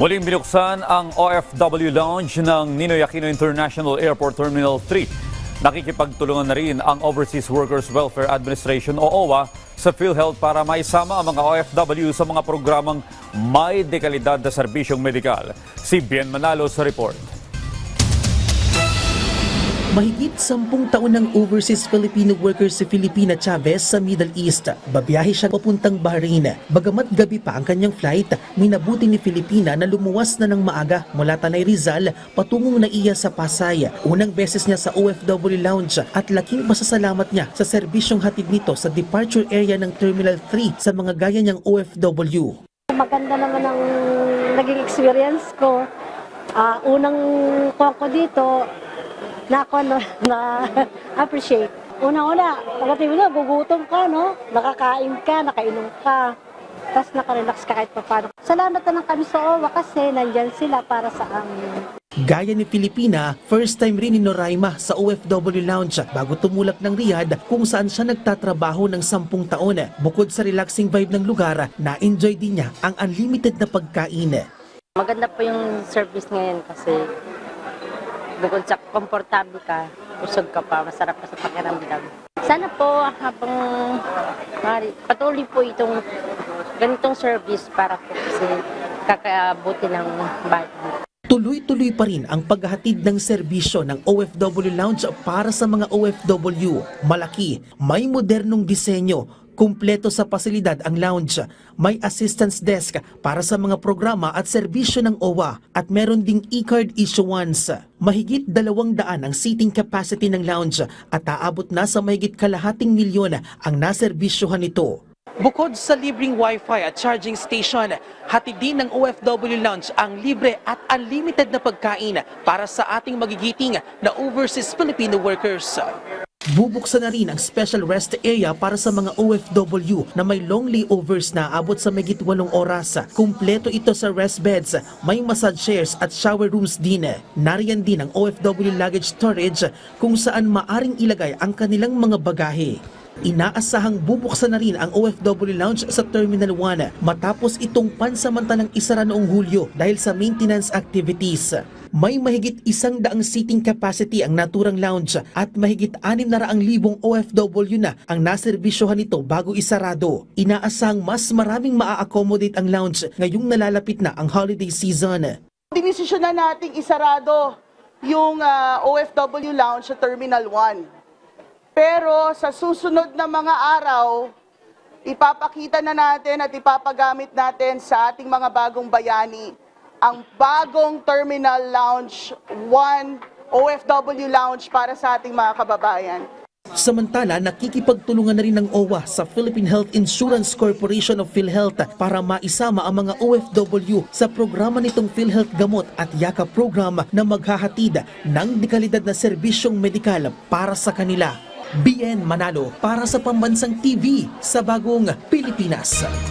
Muling binuksan ang OFW Lounge ng Ninoy Aquino International Airport Terminal 3. Nakikipagtulungan na rin ang Overseas Workers Welfare Administration o OWA sa PhilHealth para maisama ang mga OFW sa mga programang may dekalidad na serbisyong medikal. Si Bien Manalo sa report. Mahigit 10 taon ng overseas Filipino worker si Filipina Chavez sa Middle East. Babiyahe siya papuntang Bahrain. Bagamat gabi pa ang kanyang flight, minabuti ni Filipina na lumuwas na ng maaga mula Tanay Rizal patungong Naiya sa Pasay. Unang beses niya sa OFW Lounge at laking pasasalamat niya sa serbisyong hatid nito sa departure area ng Terminal 3 sa mga gaya niyang OFW. Maganda naman ang naging experience ko. Unang ko dito, na appreciate. Una-una, pagdating mo gugutom ka, no? Nakakain ka, nakainom ka. Tapos nakarelax ka kahit paano. Salamat na lang kami sa OWA kasi nandyan sila para sa amin. Gaya ni Filipina, first time rin ni Noraima sa OFW Lounge bago tumulak ng Riyadh kung saan siya nagtatrabaho ng 10 taon. Bukod sa relaxing vibe ng lugar, na-enjoy din niya ang unlimited na pagkain. Maganda po yung service ngayon kasi bukod sa komportable ka, usog ka pa, masarap pa sa pakiramdam. Sana po habang patuloy po itong ganitong service para po kasi kakabuti ng bayan. Tuloy-tuloy pa rin ang paghahatid ng serbisyo ng OFW Lounge para sa mga OFW. Malaki, may modernong disenyo, kumpleto sa pasilidad ang lounge. May assistance desk para sa mga programa at serbisyo ng OWA at meron ding e-card issuance. Mahigit 200 ang seating capacity ng lounge at aabot na sa mahigit 250 milyon ang naserbisyohan nito. Bukod sa libreng wifi at charging station, hatid din ng OFW Lounge ang libre at unlimited na pagkain para sa ating magigiting na overseas Filipino workers. Bubuksan na rin ang special rest area para sa mga OFW na may long layovers na abot sa mahigit 8 oras. Kumpleto ito sa rest beds, may massage chairs at shower rooms din. Nariyan din ang OFW luggage storage kung saan maaring ilagay ang kanilang mga bagahe. Inaasahang bubuksan na rin ang OFW Lounge sa Terminal 1 matapos itong pansamantalang isara noong Hulyo dahil sa maintenance activities. May mahigit 100 seating capacity ang naturang lounge at mahigit 600,000 OFW na ang naserbisyohan nito bago isarado. Inaasahang mas maraming maa-accommodate ang lounge ngayong nalalapit na ang holiday season. Dinesisyon na nating isarado yung OFW Lounge sa Terminal 1. Pero sa susunod na mga araw, ipapakita na natin at ipapagamit natin sa ating mga bagong bayani ang bagong Terminal Lounge 1 OFW Lounge para sa ating mga kababayan. Samantala, nakikipagtulungan na rin ng OWA sa Philippine Health Insurance Corporation of PhilHealth para maisama ang mga OFW sa programa nitong PhilHealth Gamot at Yaka program na maghahatid ng dekalidad na serbisyong medikal para sa kanila. Bien Manalo para sa Pambansang TV sa Bagong Pilipinas.